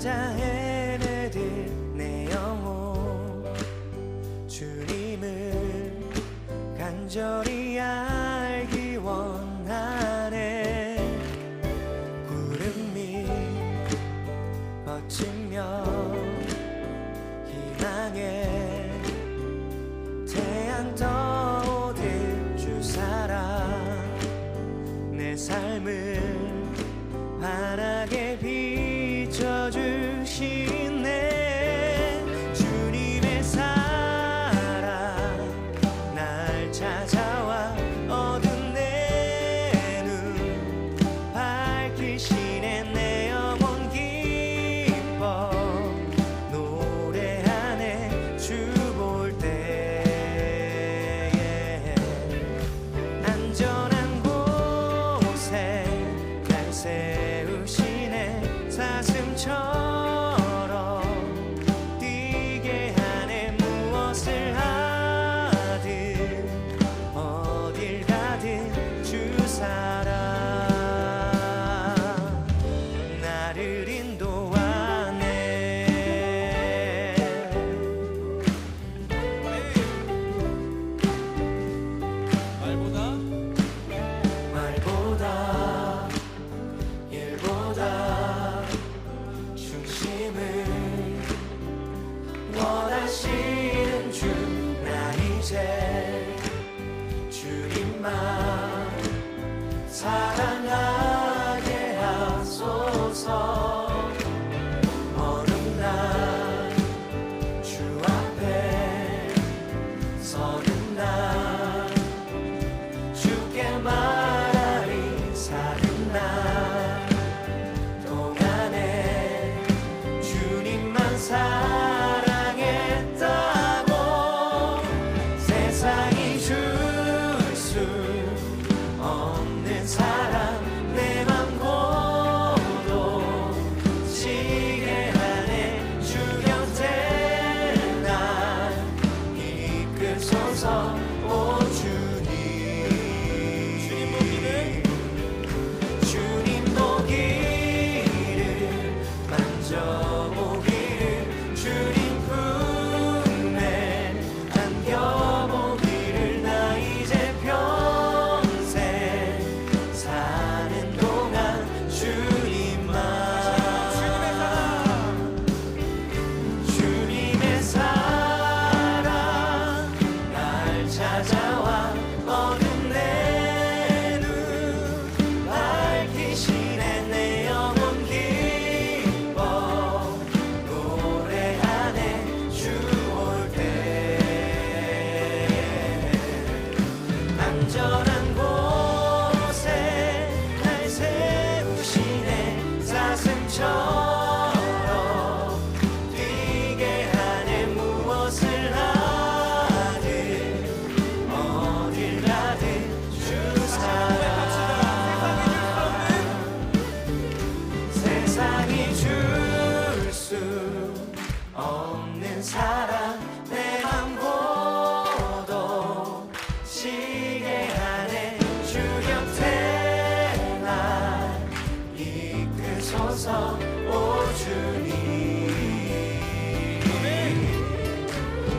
찾아 헤매듯 내 영혼 주님을 간절히 알기 원하네. 구름이 뻗치며 희망의 태양 떠오듯 주 사랑 내 삶을 환하게 비춰주시네. 주님의 사랑 날 찾아와 어두운 내 눈 밝히시네. 내 영혼 기뻐 노래하네. 주 볼 때에 안전한 곳에 날 세우시네. 사슴처럼 뛰게 하네. 무엇을 하든 어딜 가든 주 사랑 나를 인도하네. 말보다 일보다 중심을 원하시는 주 나 이제 주님만 사랑하게 하소서. 어느 날 주 앞에 서는 날 주께 말하리. 사는 날 동안에 주님만 사랑했다고 세상이 줄 수 없는 사랑 내 맘 고독지게 하네. 주 곁에 날 이끌소서. 오 주님 주님 보기를 만져보기를 주님 품에 안겨보기를 나 이제 평생 사는 동안 주님의 사랑 날 찾아와 어두운 내 눈 밝히시네. 내 영혼 기뻐 노래하네. 주 올 때 안전한 곳에 날 세우시네. 사슴처럼 뛰게 하네. 무엇을 하든 어딜 가든 주 사랑 세상이 줄 수 없는 사랑 내 맘 고독지게 하네. 주 곁에 날 이끌소서. 오 주님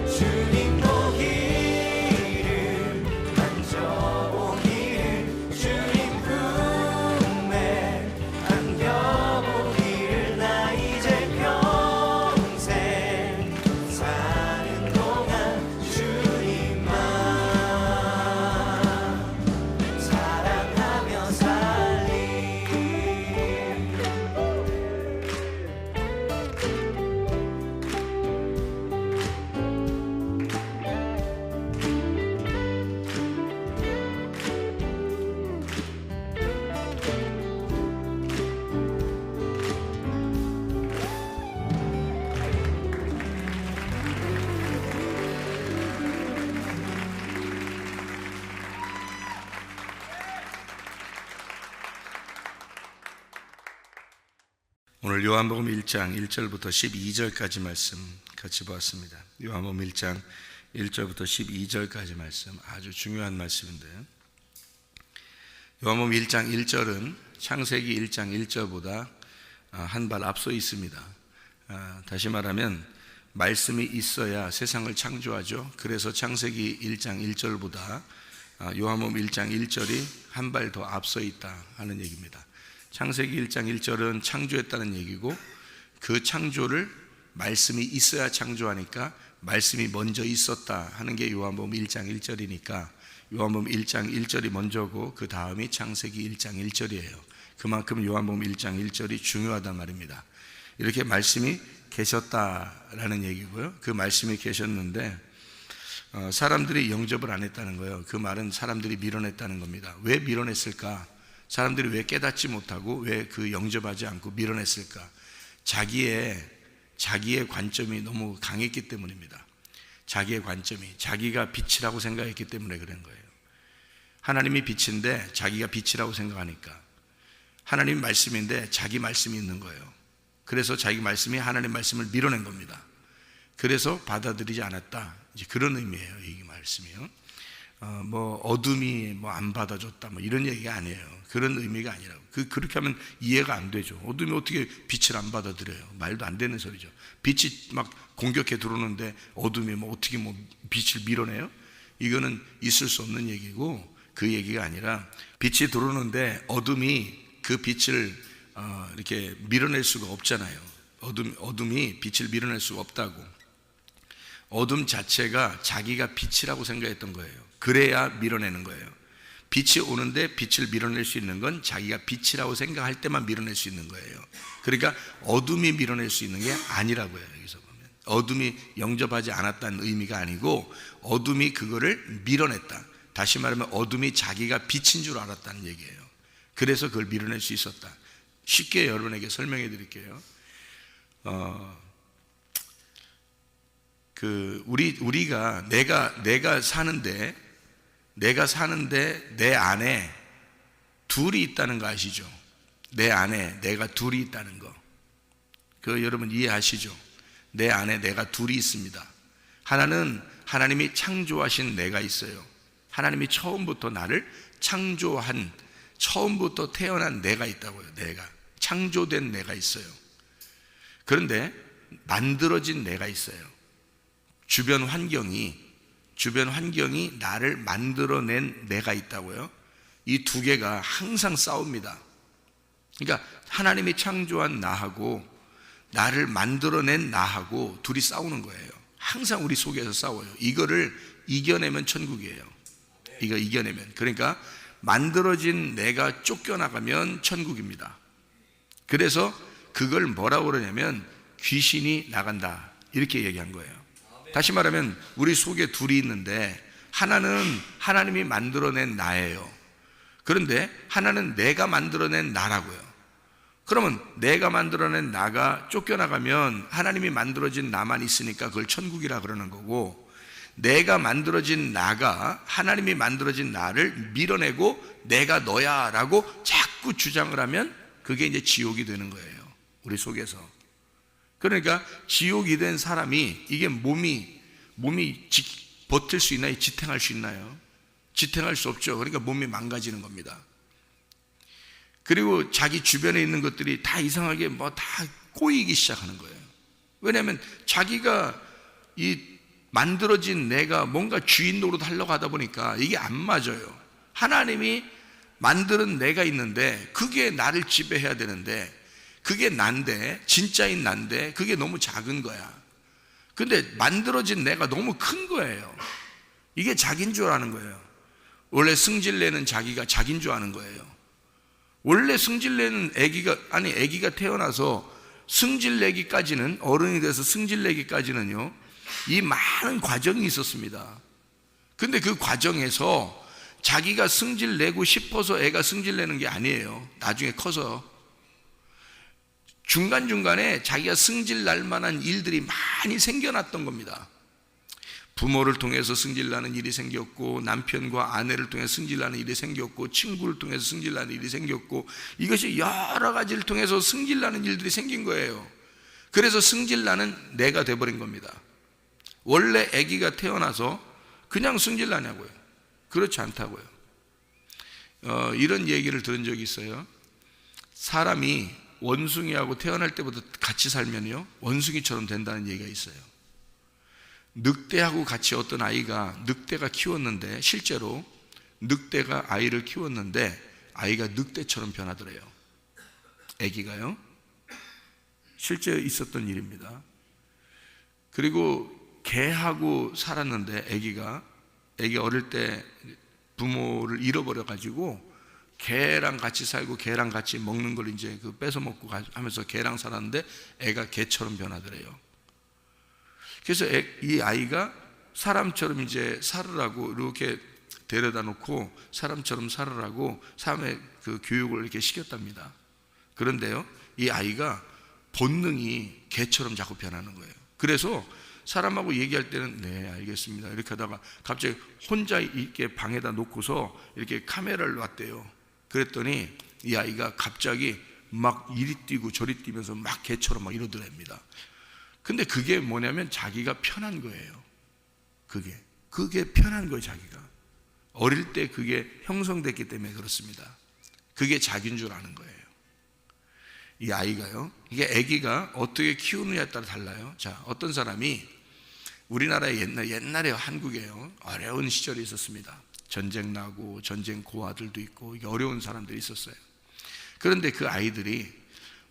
주님 보기를 만져보기를 주님 품에 안겨보기를 나 이제 평생 사는 동안 주님만 사랑하며 살리. 오늘 요한복음 1장 1절부터 12절까지 말씀 같이 보았습니다. 요한복음 1장 1절부터 12절까지 말씀 아주 중요한 말씀인데, 요한복음 1장 1절은 창세기 1장 1절보다 한 발 앞서 있습니다. 다시 말하면 말씀이 있어야 세상을 창조하죠. 그래서 창세기 1장 1절보다 요한복음 1장 1절이 한 발 더 앞서 있다 하는 얘기입니다. 창세기 1장 1절은 창조했다는 얘기고, 그 창조를 말씀이 있어야 창조하니까 말씀이 먼저 있었다 하는 게 요한복음 1장 1절이니까 요한복음 1장 1절이 먼저고 그 다음이 창세기 1장 1절이에요. 그만큼 요한복음 1장 1절이 중요하단 말입니다. 이렇게 말씀이 계셨다라는 얘기고요. 그 말씀이 계셨는데 사람들이 영접을 안 했다는 거예요. 그 말은 사람들이 밀어냈다는 겁니다. 왜 밀어냈을까? 사람들이 왜 깨닫지 못하고 왜 그 영접하지 않고 밀어냈을까? 자기의 관점이 너무 강했기 때문입니다. 자기의 관점이, 자기가 빛이라고 생각했기 때문에 그런 거예요. 하나님이 빛인데 자기가 빛이라고 생각하니까, 하나님 말씀인데 자기 말씀이 있는 거예요. 그래서 자기 말씀이 하나님 말씀을 밀어낸 겁니다. 그래서 받아들이지 않았다, 이제 그런 의미예요. 이 말씀이요. 어둠이 안 받아줬다 이런 얘기가 아니에요. 그런 의미가 아니라고. 그렇게 하면 이해가 안 되죠. 어둠이 어떻게 빛을 안 받아들여요? 말도 안 되는 소리죠. 빛이 막 공격해 들어오는데 어둠이 어떻게 빛을 밀어내요? 이거는 있을 수 없는 얘기고, 그 얘기가 아니라 빛이 들어오는데 어둠이 그 빛을 이렇게 밀어낼 수가 없잖아요. 어둠이 빛을 밀어낼 수가 없다고. 어둠 자체가 자기가 빛이라고 생각했던 거예요. 그래야 밀어내는 거예요. 빛이 오는데 빛을 밀어낼 수 있는 건 자기가 빛이라고 생각할 때만 밀어낼 수 있는 거예요. 그러니까 어둠이 밀어낼 수 있는 게 아니라고요. 여기서 보면 어둠이 영접하지 않았다는 의미가 아니고 어둠이 그거를 밀어냈다. 다시 말하면 어둠이 자기가 빛인 줄 알았다는 얘기예요. 그래서 그걸 밀어낼 수 있었다. 쉽게 여러분에게 설명해 드릴게요. 우리가 내가 사는데 내 안에 둘이 있다는 거 아시죠? 내 안에 내가 둘이 있다는 거. 여러분 이해하시죠? 내 안에 내가 둘이 있습니다. 하나는 하나님이 창조하신 내가 있어요. 하나님이 처음부터 나를 창조한, 처음부터 태어난 내가 있다고요. 내가 창조된 내가 있어요. 그런데 만들어진 내가 있어요. 주변 환경이 나를 만들어낸 내가 있다고요. 이 두 개가 항상 싸웁니다. 그러니까 하나님이 창조한 나하고 나를 만들어낸 나하고 둘이 싸우는 거예요. 항상 우리 속에서 싸워요. 이거를 이겨내면 천국이에요. 이거 이겨내면. 그러니까 만들어진 내가 쫓겨나가면 천국입니다. 그래서 그걸 뭐라고 그러냐면 귀신이 나간다, 이렇게 얘기한 거예요. 다시 말하면 우리 속에 둘이 있는데 하나는 하나님이 만들어낸 나예요. 그런데 하나는 내가 만들어낸 나라고요. 그러면 내가 만들어낸 나가 쫓겨나가면 하나님이 만들어진 나만 있으니까 그걸 천국이라 그러는 거고, 내가 만들어진 나가 하나님이 만들어진 나를 밀어내고 내가 너야 라고 자꾸 주장을 하면 그게 이제 지옥이 되는 거예요. 우리 속에서. 그러니까 지옥이 된 사람이, 이게 몸이 버틸 수 있나요? 지탱할 수 있나요? 지탱할 수 없죠. 그러니까 몸이 망가지는 겁니다. 그리고 자기 주변에 있는 것들이 다 이상하게 다 꼬이기 시작하는 거예요. 왜냐하면 자기가 이 만들어진 내가 뭔가 주인 노릇 하려고 하다 보니까 이게 안 맞아요. 하나님이 만드는 내가 있는데 그게 나를 지배해야 되는데, 그게 난데, 진짜인 난데 그게 너무 작은 거야. 근데 만들어진 내가 너무 큰 거예요. 이게 자기인 줄 아는 거예요. 원래 승질내는 자기가 자기인 줄 아는 거예요. 원래 승질내는 아기가 태어나서 승질내기까지는, 어른이 돼서 승질내기까지는요, 이 많은 과정이 있었습니다. 근데 그 과정에서 자기가 승질내고 싶어서 애가 승질내는 게 아니에요. 나중에 커서 중간중간에 자기가 승질날 만한 일들이 많이 생겨났던 겁니다. 부모를 통해서 승질나는 일이 생겼고, 남편과 아내를 통해서 승질나는 일이 생겼고, 친구를 통해서 승질나는 일이 생겼고, 이것이 여러 가지를 통해서 승질나는 일들이 생긴 거예요. 그래서 승질나는 내가 돼버린 겁니다. 원래 아기가 태어나서 그냥 승질나냐고요? 그렇지 않다고요. 이런 얘기를 들은 적이 있어요. 사람이 원숭이하고 태어날 때부터 같이 살면요 원숭이처럼 된다는 얘기가 있어요. 늑대하고 같이 어떤 아이가 늑대가 키웠는데 실제로 늑대가 아이를 키웠는데 아이가 늑대처럼 변하더래요. 아기가요. 실제 있었던 일입니다. 그리고 개하고 살았는데 아기 어릴 때 부모를 잃어버려 가지고 개랑 같이 살고 개랑 같이 먹는 걸 이제 뺏어 먹고 하면서 개랑 살았는데 애가 개처럼 변하더래요. 그래서 이 아이가 사람처럼 이제 살으라고 이렇게 데려다 놓고 사람처럼 살으라고 삶의 그 교육을 이렇게 시켰답니다. 그런데요, 이 아이가 본능이 개처럼 자꾸 변하는 거예요. 그래서 사람하고 얘기할 때는 네 알겠습니다 이렇게 하다가 갑자기 혼자 있게 방에다 놓고서 이렇게 카메라를 놨대요. 그랬더니 이 아이가 갑자기 막 이리 뛰고 저리 뛰면서 막 개처럼 막 이러더랍니다. 근데 그게 뭐냐면 자기가 편한 거예요. 그게 편한 거예요. 자기가 어릴 때 그게 형성됐기 때문에 그렇습니다. 그게 자기인 줄 아는 거예요. 이 아이가요, 이게 아기가 어떻게 키우느냐에 따라 달라요. 자, 어떤 사람이 우리나라에 옛날에 한국에요 어려운 시절이 있었습니다. 전쟁 나고 전쟁 고아들도 있고 어려운 사람들이 있었어요. 그런데 그 아이들이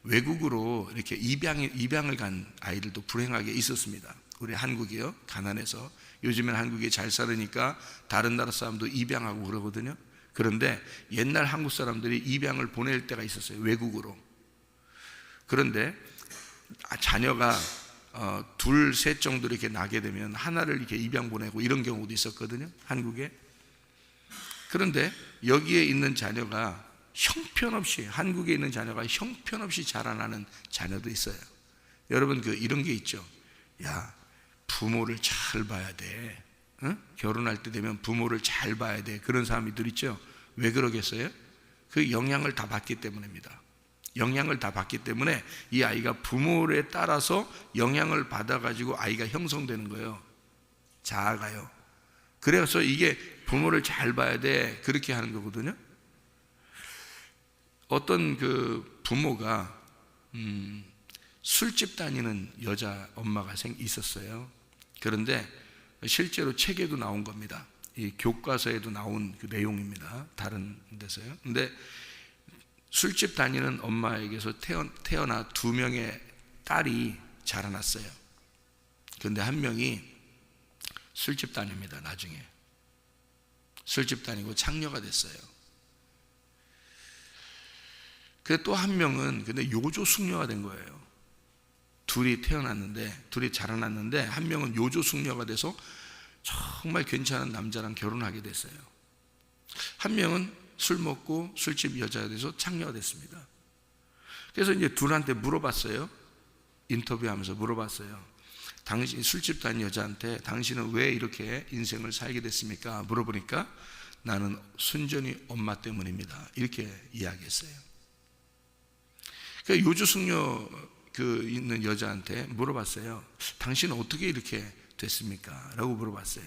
외국으로 이렇게 입양을 간 아이들도 불행하게 있었습니다. 우리 한국이요 가난해서 요즘엔 한국이 잘 살으니까 다른 나라 사람도 입양하고 그러거든요. 그런데 옛날 한국 사람들이 입양을 보낼 때가 있었어요. 외국으로. 그런데 자녀가 둘, 셋 정도 이렇게 나게 되면 하나를 이렇게 입양 보내고 이런 경우도 있었거든요. 한국에. 그런데 여기에 있는 자녀가 형편없이 한국에 있는 자녀가 형편없이 자라나는 자녀도 있어요. 여러분 이런 게 있죠. 야, 부모를 잘 봐야 돼. 응? 결혼할 때 되면 부모를 잘 봐야 돼. 그런 사람들 있죠. 왜 그러겠어요? 그 영향을 다 받기 때문입니다. 영향을 다 받기 때문에 이 아이가 부모에 따라서 영향을 받아가지고 아이가 형성되는 거예요. 자아가요. 그래서 이게 부모를 잘 봐야 돼. 그렇게 하는 거거든요. 어떤 부모가 술집 다니는 여자 엄마가 있었어요. 그런데 실제로 책에도 나온 겁니다. 이 교과서에도 나온 그 내용입니다. 다른 데서요. 근데 술집 다니는 엄마에게서 태어나 2명의 딸이 자라났어요. 그런데 한 명이 술집 다닙니다. 나중에 술집 다니고 창녀가 됐어요. 그 또 한 명은 근데 요조 숙녀가 된 거예요. 둘이 자라났는데 한 명은 요조 숙녀가 돼서 정말 괜찮은 남자랑 결혼하게 됐어요. 한 명은 술 먹고 술집 여자가 돼서 창녀가 됐습니다. 그래서 이제 둘한테 물어봤어요. 인터뷰하면서 물어봤어요. 당신 술집 다니는 여자한테 당신은 왜 이렇게 인생을 살게 됐습니까? 물어보니까 나는 순전히 엄마 때문입니다. 이렇게 이야기했어요. 그러니까 요조 숙녀 있는 여자한테 물어봤어요. 당신은 어떻게 이렇게 됐습니까? 라고 물어봤어요.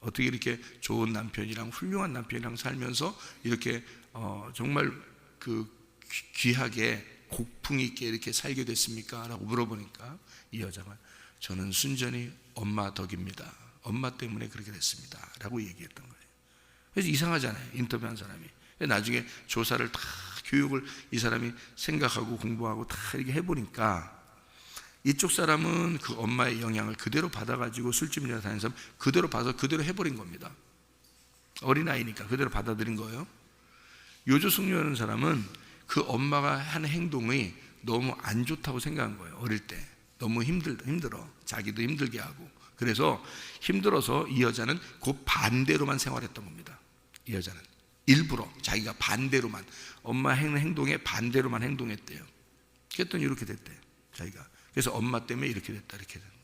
어떻게 이렇게 좋은 남편이랑 훌륭한 남편이랑 살면서 이렇게 정말 귀하게 고풍 있게 이렇게 살게 됐습니까? 라고 물어보니까 이 여자가 저는 순전히 엄마 덕입니다. 엄마 때문에 그렇게 됐습니다. 라고 얘기했던 거예요. 그래서 이상하잖아요. 인터뷰한 사람이. 나중에 조사를 다 교육을 이 사람이 생각하고 공부하고 다 이렇게 해보니까 이쪽 사람은 그 엄마의 영향을 그대로 받아가지고 술집 여자 다니는 사람 그대로 봐서 그대로 해버린 겁니다. 어린아이니까 그대로 받아들인 거예요. 요조숙녀라는 사람은 그 엄마가 하는 행동이 너무 안 좋다고 생각한 거예요. 어릴 때 너무 힘들어 자기도 힘들게 하고 그래서 힘들어서 이 여자는 그 반대로만 생활했던 겁니다. 이 여자는 일부러 자기가 반대로만 엄마 행동에 반대로만 행동했대요. 그랬더니 이렇게 됐대요. 자기가 그래서 엄마 때문에 이렇게 됐다 이렇게 된 거예요.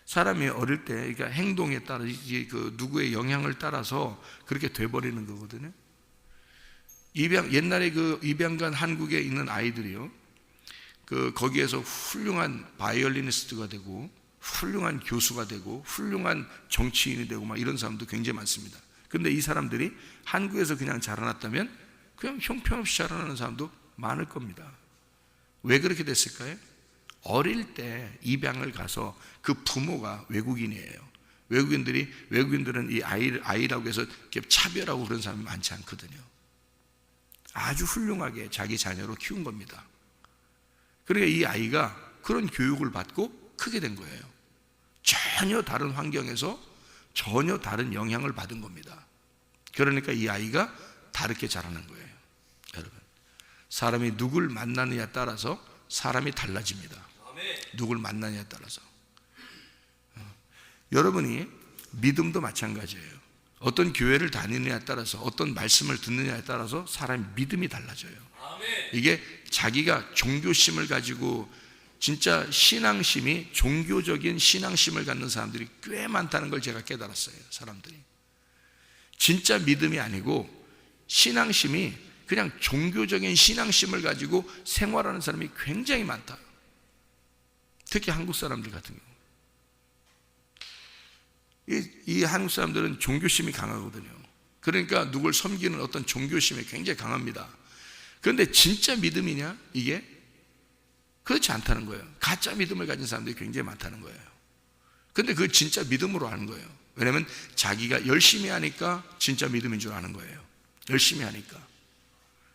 사람이 어릴 때 그러니까 행동에 따라 누구의 영향을 따라서 그렇게 돼버리는 거거든요. 옛날에 입양간 한국에 있는 아이들이요, 거기에서 훌륭한 바이올리니스트가 되고 훌륭한 교수가 되고 훌륭한 정치인이 되고 막 이런 사람도 굉장히 많습니다. 근데 이 사람들이 한국에서 그냥 자라났다면 그냥 형편없이 자라나는 사람도 많을 겁니다. 왜 그렇게 됐을까요? 어릴 때 입양을 가서 그 부모가 외국인이에요. 외국인들은 이 아이라고 해서 이렇게 차별하고 그런 사람이 많지 않거든요. 아주 훌륭하게 자기 자녀로 키운 겁니다. 그러니까 이 아이가 그런 교육을 받고 크게 된 거예요. 전혀 다른 환경에서 전혀 다른 영향을 받은 겁니다. 그러니까 이 아이가 다르게 자라는 거예요. 여러분, 사람이 누굴 만나느냐에 따라서 사람이 달라집니다. 누굴 만나느냐에 따라서. 여러분이 믿음도 마찬가지예요. 어떤 교회를 다니느냐에 따라서, 어떤 말씀을 듣느냐에 따라서 사람의 믿음이 달라져요. 이게 자기가 종교심을 가지고 진짜 신앙심이, 종교적인 신앙심을 갖는 사람들이 꽤 많다는 걸 제가 깨달았어요. 사람들이 진짜 믿음이 아니고 신앙심이 그냥 종교적인 신앙심을 가지고 생활하는 사람이 굉장히 많다. 특히 한국 사람들 같은 경우, 이 한국 사람들은 종교심이 강하거든요. 그러니까 누굴 섬기는 어떤 종교심이 굉장히 강합니다. 그런데 진짜 믿음이냐? 이게 그렇지 않다는 거예요. 가짜 믿음을 가진 사람들이 굉장히 많다는 거예요. 그런데 그 진짜 믿음으로 하는 거예요. 왜냐하면 자기가 열심히 하니까 진짜 믿음인 줄 아는 거예요. 열심히 하니까.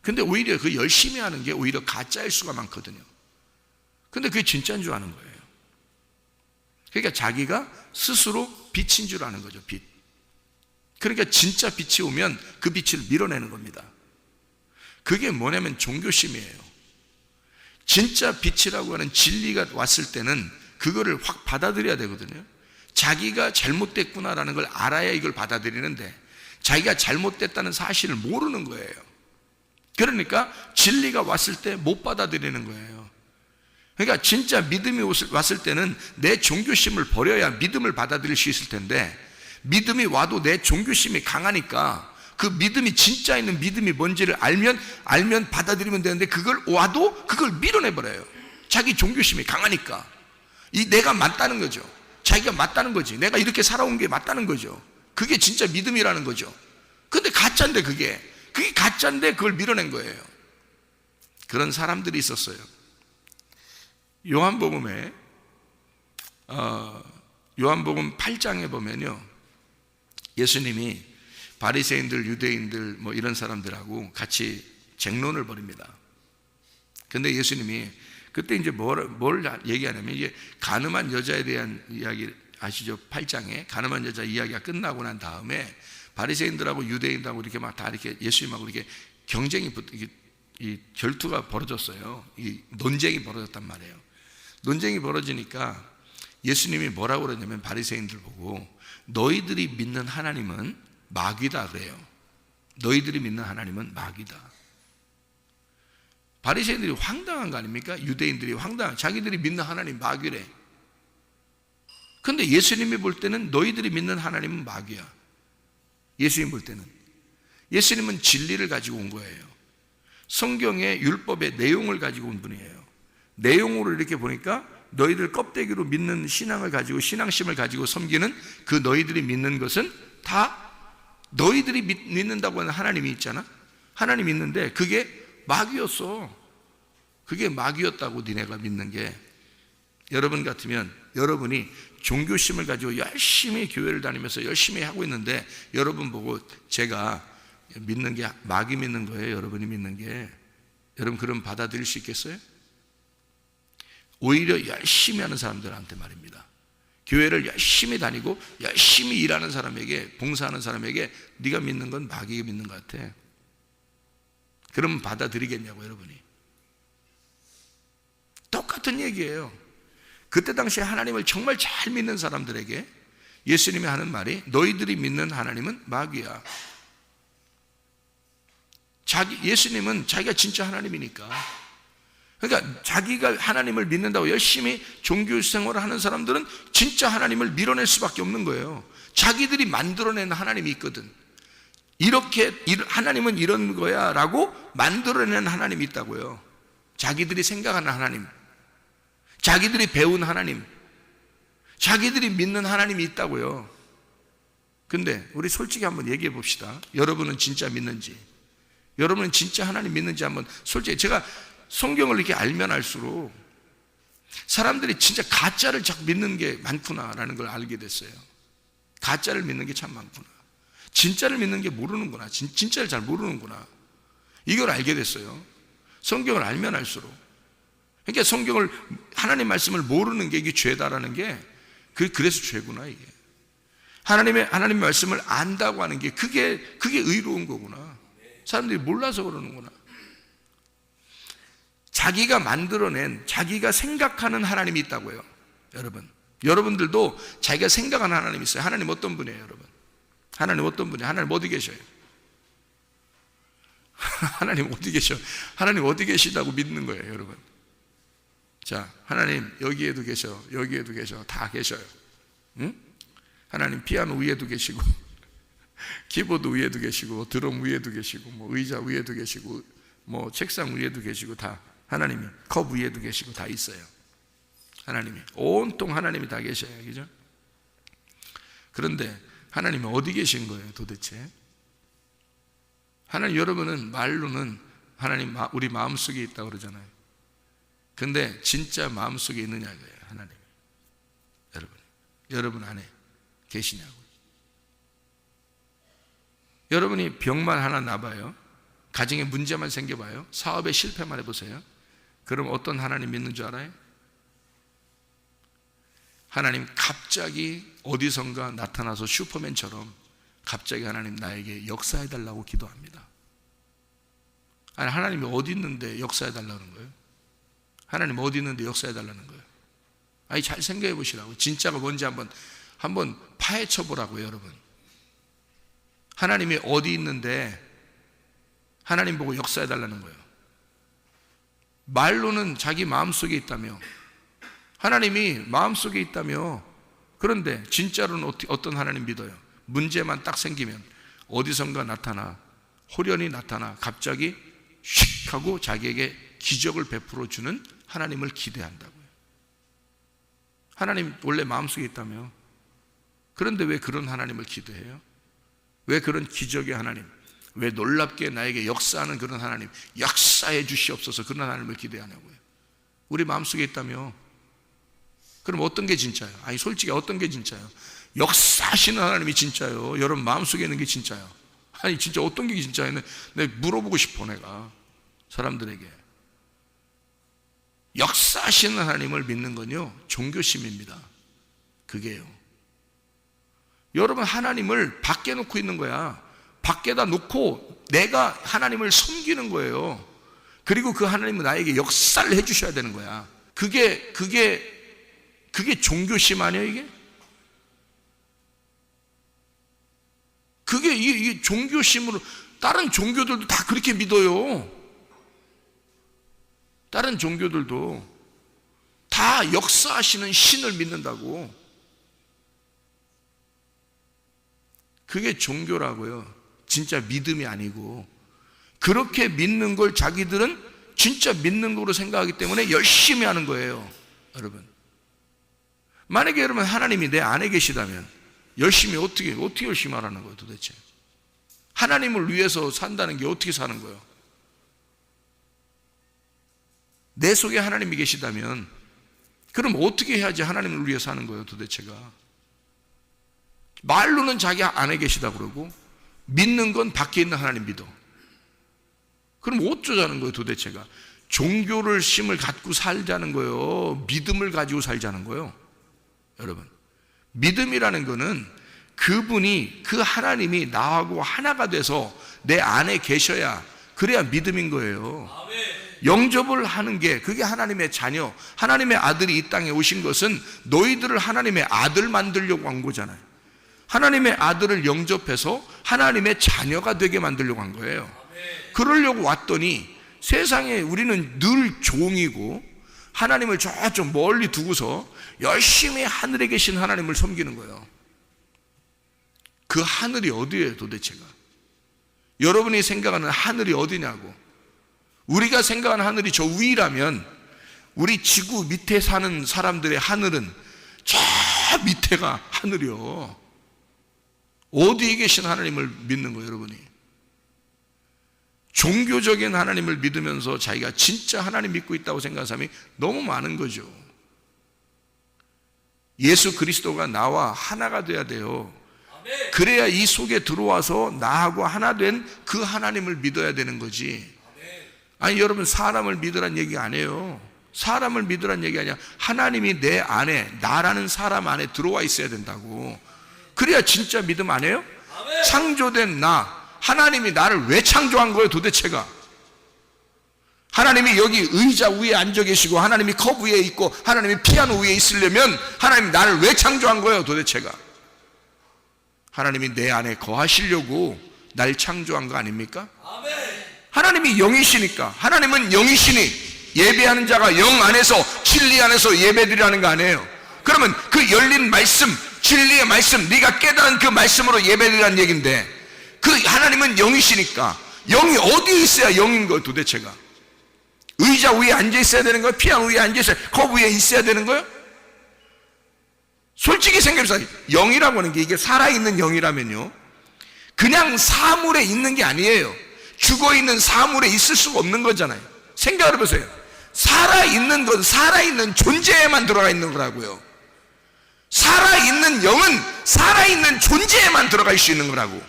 근데 오히려 그 열심히 하는 게 오히려 가짜일 수가 많거든요. 근데 그게 진짜인 줄 아는 거예요. 그러니까 자기가 스스로 빛인 줄 아는 거죠. 빛. 그러니까 진짜 빛이 오면 그 빛을 밀어내는 겁니다. 그게 뭐냐면 종교심이에요. 진짜 빛이라고 하는 진리가 왔을 때는 그거를 확 받아들여야 되거든요. 자기가 잘못됐구나라는 걸 알아야 이걸 받아들이는데 자기가 잘못됐다는 사실을 모르는 거예요. 그러니까 진리가 왔을 때 못 받아들이는 거예요. 그러니까 진짜 믿음이 왔을 때는 내 종교심을 버려야 믿음을 받아들일 수 있을 텐데, 믿음이 와도 내 종교심이 강하니까 그 믿음이 진짜 있는 믿음이 뭔지를 알면 받아들이면 되는데, 그걸 와도 그걸 밀어내버려요. 자기 종교심이 강하니까. 내가 맞다는 거죠. 자기가 맞다는 거지. 내가 이렇게 살아온 게 맞다는 거죠. 그게 진짜 믿음이라는 거죠. 근데 가짜인데 그게 가짜인데 그걸 밀어낸 거예요. 그런 사람들이 있었어요. 요한복음에 요한복음 8장에 보면요, 예수님이 바리새인들, 유대인들 뭐 이런 사람들하고 같이 쟁론을 벌입니다. 근데 예수님이 그때 이제 뭘 얘기하냐면, 이게 가늠한 여자에 대한 이야기 아시죠? 8장에 가늠한 여자 이야기가 끝나고 난 다음에 바리새인들하고 유대인들하고 이렇게 막 다 이렇게 예수님하고 이렇게 경쟁이, 이 결투가 벌어졌어요. 이 논쟁이 벌어졌단 말이에요. 논쟁이 벌어지니까 예수님이 뭐라고 그러냐면, 바리새인들 보고 너희들이 믿는 하나님은 마귀다 그래요. 너희들이 믿는 하나님은 마귀다. 바리새인들이 황당한 거 아닙니까? 유대인들이 황당한, 자기들이 믿는 하나님 마귀래. 근데 예수님이 볼 때는 너희들이 믿는 하나님은 마귀야. 예수님 볼 때는. 예수님은 진리를 가지고 온 거예요. 성경의 율법의 내용을 가지고 온 분이에요. 내용으로 이렇게 보니까 너희들 껍데기로 믿는 신앙을 가지고, 신앙심을 가지고 섬기는 그 너희들이 믿는 것은 다 너희들이 믿는다고 하는 하나님이 있잖아. 하나님이 있는데 그게 마귀였어. 그게 마귀였다고 니네가 믿는 게. 여러분 같으면 여러분이 종교심을 가지고 열심히 교회를 다니면서 열심히 하고 있는데, 여러분 보고 제가 믿는 게 마귀 믿는 거예요, 여러분이 믿는 게. 여러분 그럼 받아들일 수 있겠어요? 오히려 열심히 하는 사람들한테 말입니다. 교회를 열심히 다니고 열심히 일하는 사람에게, 봉사하는 사람에게 네가 믿는 건 마귀가 믿는 것 같아. 그러면 받아들이겠냐고, 여러분이. 똑같은 얘기예요. 그때 당시에 하나님을 정말 잘 믿는 사람들에게 예수님이 하는 말이, 너희들이 믿는 하나님은 마귀야. 예수님은 자기가 진짜 하나님이니까. 그러니까 자기가 하나님을 믿는다고 열심히 종교 생활을 하는 사람들은 진짜 하나님을 밀어낼 수밖에 없는 거예요. 자기들이 만들어낸 하나님이 있거든. 이렇게 하나님은 이런 거야 라고 만들어낸 하나님이 있다고요. 자기들이 생각하는 하나님, 자기들이 배운 하나님, 자기들이 믿는 하나님이 있다고요. 근데 우리 솔직히 한번 얘기해 봅시다. 여러분은 진짜 믿는지? 여러분은 진짜 하나님 믿는지 한번 솔직히 제가 성경을 이렇게 알면 알수록 사람들이 진짜 가짜를 자꾸 믿는 게 많구나라는 걸 알게 됐어요. 가짜를 믿는 게 참 많구나. 진짜를 믿는 게 모르는구나. 진짜를 잘 모르는구나. 이걸 알게 됐어요. 성경을 알면 알수록. 그러니까 성경을, 하나님 말씀을 모르는 게 이게 죄다라는 게 그래서 죄구나 이게. 하나님 말씀을 안다고 하는 게 그게 의로운 거구나. 사람들이 몰라서 그러는구나. 자기가 만들어낸, 자기가 생각하는 하나님이 있다고요. 여러분들도 자기가 생각하는 하나님이 있어요. 하나님 어떤 분이에요, 여러분? 하나님 어떤 분이에요? 하나님 어디 계셔요? 하나님 어디 계셔? 하나님 어디 계시다고 믿는 거예요, 여러분. 자, 하나님 여기에도 계셔, 여기에도 계셔, 다 계셔요. 응? 하나님 피아노 위에도 계시고, 키보드 위에도 계시고, 드럼 위에도 계시고, 뭐 의자 위에도 계시고, 뭐 책상 위에도 계시고, 다 하나님이 컵 위에도 계시고 다 있어요. 하나님이 온통 하나님이 다 계셔요, 그죠? 그런데 하나님이 어디 계신 거예요, 도대체? 하나님, 여러분은 말로는 하나님 우리 마음속에 있다고 그러잖아요. 근데 진짜 마음속에 있느냐고요, 하나님. 여러분 안에 계시냐고요. 여러분이 병만 하나 나봐요, 가정에 문제만 생겨봐요, 사업에 실패만 해보세요. 그럼 어떤 하나님 믿는 줄 알아요? 하나님 갑자기 어디선가 나타나서 슈퍼맨처럼 갑자기 하나님 나에게 역사해달라고 기도합니다. 아니, 하나님이 어디 있는데 역사해달라는 거예요? 하나님 어디 있는데 역사해달라는 거예요? 아니, 잘 생각해 보시라고. 진짜가 뭔지 한번 파헤쳐 보라고요, 여러분. 하나님이 어디 있는데 하나님 보고 역사해달라는 거예요. 말로는 자기 마음속에 있다며, 하나님이 마음속에 있다며, 그런데 진짜로는 어떤 하나님 믿어요? 문제만 딱 생기면 어디선가 나타나, 호련히 나타나 갑자기 휙 하고 자기에게 기적을 베풀어 주는 하나님을 기대한다고요. 하나님 원래 마음속에 있다며. 그런데 왜 그런 하나님을 기대해요? 왜 그런 기적의 하나님, 왜 놀랍게 나에게 역사하는 그런 하나님, 역사해 주시옵소서, 그런 하나님을 기대하냐고요. 우리 마음속에 있다며. 그럼 어떤 게 진짜예요? 아니, 솔직히 어떤 게 진짜예요? 역사하시는 하나님이 진짜예요. 여러분 마음속에 있는 게 진짜예요. 아니, 진짜 어떤 게 진짜예요? 내가 물어보고 싶어, 내가 사람들에게. 역사하시는 하나님을 믿는 건요, 종교심입니다. 그게요. 여러분, 하나님을 밖에 놓고 있는 거야. 밖에다 놓고 내가 하나님을 섬기는 거예요. 그리고 그 하나님은 나에게 역사를 해주셔야 되는 거야. 그게 종교심 아니에요, 이게? 이게 종교심으로, 다른 종교들도 다 그렇게 믿어요. 다른 종교들도 다 역사하시는 신을 믿는다고. 그게 종교라고요. 진짜 믿음이 아니고. 그렇게 믿는 걸 자기들은 진짜 믿는 거로 생각하기 때문에 열심히 하는 거예요, 여러분. 만약에 여러분 하나님이 내 안에 계시다면 열심히 어떻게 열심히 하라는 거예요, 도대체? 하나님을 위해서 산다는 게 어떻게 사는 거예요? 내 속에 하나님이 계시다면 그럼 어떻게 해야지 하나님을 위해 사는 거예요, 도대체가? 말로는 자기 안에 계시다 그러고 믿는 건 밖에 있는 하나님 믿어. 그럼 어쩌자는 거예요, 도대체가? 종교를 심을 갖고 살자는 거예요? 믿음을 가지고 살자는 거예요? 여러분, 믿음이라는 거는 그분이, 그 하나님이 나하고 하나가 돼서 내 안에 계셔야, 그래야 믿음인 거예요. 영접을 하는 게, 그게 하나님의 자녀, 하나님의 아들이 이 땅에 오신 것은 너희들을 하나님의 아들 만들려고 한 거잖아요. 하나님의 아들을 영접해서 하나님의 자녀가 되게 만들려고 한 거예요. 그러려고 왔더니 세상에 우리는 늘 종이고 하나님을 저쪽 멀리 두고서 열심히 하늘에 계신 하나님을 섬기는 거예요. 그 하늘이 어디예요, 도대체가? 여러분이 생각하는 하늘이 어디냐고. 우리가 생각하는 하늘이 저 위라면 우리 지구 밑에 사는 사람들의 하늘은 저 밑에가 하늘이요. 어디에 계신 하나님을 믿는 거예요, 여러분이? 종교적인 하나님을 믿으면서 자기가 진짜 하나님 믿고 있다고 생각하는 사람이 너무 많은 거죠. 예수 그리스도가 나와 하나가 돼야 돼요. 그래야 이 속에 들어와서 나하고 하나 된 그 하나님을 믿어야 되는 거지. 아니 여러분, 사람을 믿으란 얘기 안 해요. 사람을 믿으란 얘기 아니야. 하나님이 내 안에, 나라는 사람 안에 들어와 있어야 된다고. 그래야 진짜 믿음 안 해요? 창조된 나, 하나님이 나를 왜 창조한 거예요 도대체가? 하나님이 여기 의자 위에 앉아 계시고 하나님이 컵 위에 있고 하나님이 피아노 위에 있으려면 하나님이 나를 왜 창조한 거예요 도대체가? 하나님이 내 안에 거하시려고 날 창조한 거 아닙니까? 하나님이 영이시니까. 하나님은 영이시니 예배하는 자가 영 안에서 진리 안에서 예배드리라는 거 아니에요? 그러면 그 열린 말씀, 진리의 말씀, 네가 깨달은 그 말씀으로 예배드리라는 얘기인데, 그 하나님은 영이시니까 영이 어디에 있어야 영인 거예요 도대체가? 의자 위에 앉아 있어야 되는 거예요? 피아노 위에 앉아 있어야, 컵 위에 있어야 되는 거예요? 솔직히 생각해보세요. 영이라고 하는 게 이게 살아있는 영이라면요, 그냥 사물에 있는 게 아니에요. 죽어있는 사물에 있을 수가 없는 거잖아요. 생각을 해보세요. 살아있는 건 살아있는 존재에만 들어가 있는 거라고요. 살아있는 영은 살아있는 존재에만 들어갈 수 있는 거라고.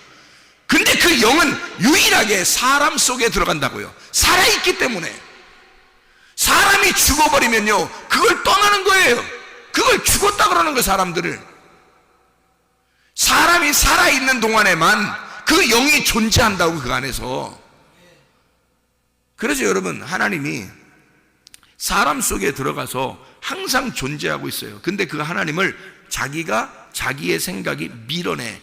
근데 그 영은 유일하게 사람 속에 들어간다고요. 살아있기 때문에. 사람이 죽어버리면요, 그걸 떠나는 거예요. 그걸 죽었다 그러는 거예요, 사람들을. 사람이 살아있는 동안에만 그 영이 존재한다고, 그 안에서. 그래서 여러분, 하나님이 사람 속에 들어가서 항상 존재하고 있어요. 근데 그 하나님을 자기가 자기의 생각이 밀어내,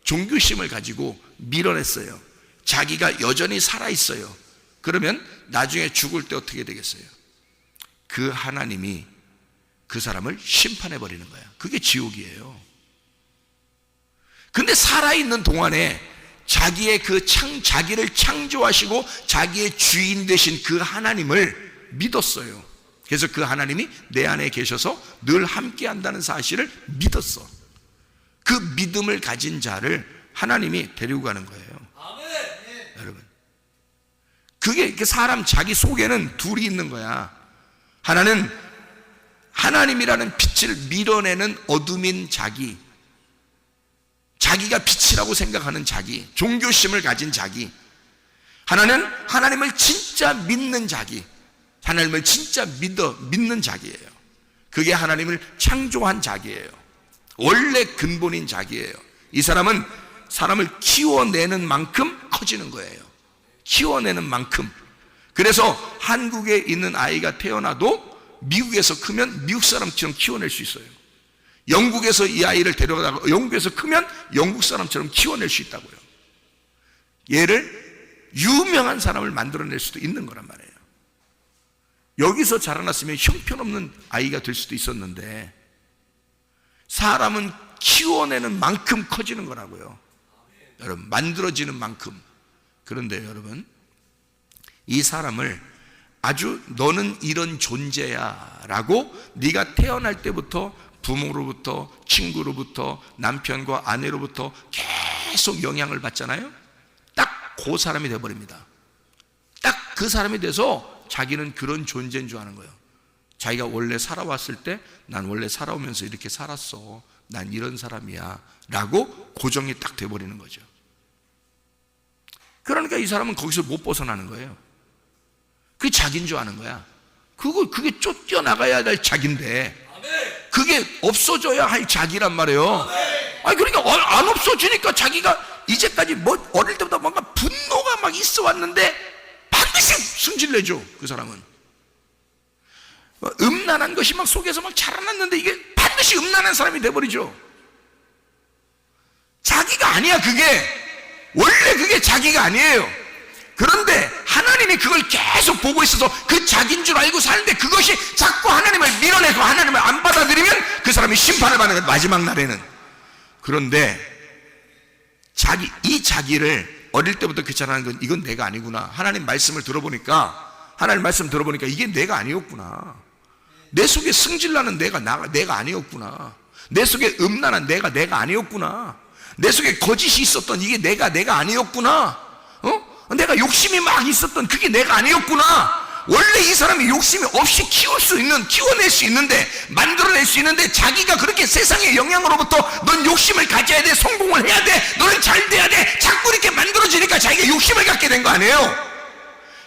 종교심을 가지고 밀어냈어요. 자기가 여전히 살아있어요. 그러면 나중에 죽을 때 어떻게 되겠어요? 그 하나님이 그 사람을 심판해버리는 거야. 그게 지옥이에요. 근데 살아있는 동안에 자기의 자기를 창조하시고 자기의 주인 되신 그 하나님을 믿었어요. 그래서 그 하나님이 내 안에 계셔서 늘 함께 한다는 사실을 믿었어. 그 믿음을 가진 자를 하나님이 데리고 가는 거예요. 여러분, 그게 사람 자기 속에는 둘이 있는 거야. 하나는 하나님이라는 빛을 밀어내는 어둠인 자기, 자기가 빛이라고 생각하는 자기, 종교심을 가진 자기. 하나는 하나님을 진짜 믿는 자기, 하나님을 진짜 믿는 자기예요. 그게 하나님을 창조한 자기예요. 원래 근본인 자기예요. 이 사람은 사람을 키워내는 만큼 커지는 거예요. 키워내는 만큼. 그래서 한국에 있는 아이가 태어나도 미국에서 크면 미국 사람처럼 키워낼 수 있어요. 영국에서 이 아이를 데려가다가 영국에서 크면 영국 사람처럼 키워낼 수 있다고요. 얘를 유명한 사람을 만들어낼 수도 있는 거란 말이에요. 여기서 자라났으면 형편없는 아이가 될 수도 있었는데, 사람은 키워내는 만큼 커지는 거라고요. 여러분, 만들어지는 만큼. 그런데 여러분, 이 사람을 아주 너는 이런 존재야 라고 네가 태어날 때부터 부모로부터, 친구로부터, 남편과 아내로부터 계속 영향을 받잖아요. 딱 그 사람이 돼버립니다. 딱 그 사람이 돼서 자기는 그런 존재인 줄 아는 거예요. 자기가 원래 살아왔을 때 난 원래 살아오면서 이렇게 살았어, 난 이런 사람이야 라고 고정이 딱 돼버리는 거죠. 그러니까 이 사람은 거기서 못 벗어나는 거예요. 그게 자기인 줄 아는 거야. 그게 쫓겨나가야 될 자기인데 그게 없어져야 할 자기란 말이에요. 아니 그러니까 안 없어지니까 자기가 이제까지 어릴 때부터 뭔가 분노가 막 있어 왔는데 반드시 승질내죠. 그 사람은 음란한 것이 막 속에서 막 자라났는데 이게 반드시 음란한 사람이 돼버리죠. 자기가 아니야. 그게 원래 그게 자기가 아니에요. 그런데 하나님이 그걸 계속 보고 있어서 그 자기인 줄 알고 사는데, 그것이 자꾸 하나님을 밀어내고 하나님을 안 받아들이면 그 사람이 심판을 받는 거예요, 마지막 날에는. 그런데 이 자기를 어릴 때부터 귀찮아하는 건 이건 내가 아니구나. 하나님 말씀 들어보니까 이게 내가 아니었구나. 내 속에 승질나는 내가 아니었구나. 내 속에 음란한 내가 아니었구나. 내 속에 거짓이 있었던 이게 내가 아니었구나. 내가 욕심이 막 있었던 그게 내가 아니었구나. 원래 이 사람이 욕심이 없이 키워낼 수 있는데, 만들어낼 수 있는데, 자기가 그렇게 세상의 영향으로부터 넌 욕심을 가져야 돼, 성공을 해야 돼, 너는 잘 돼야 돼, 자꾸 이렇게 만들어지니까 자기가 욕심을 갖게 된 거 아니에요?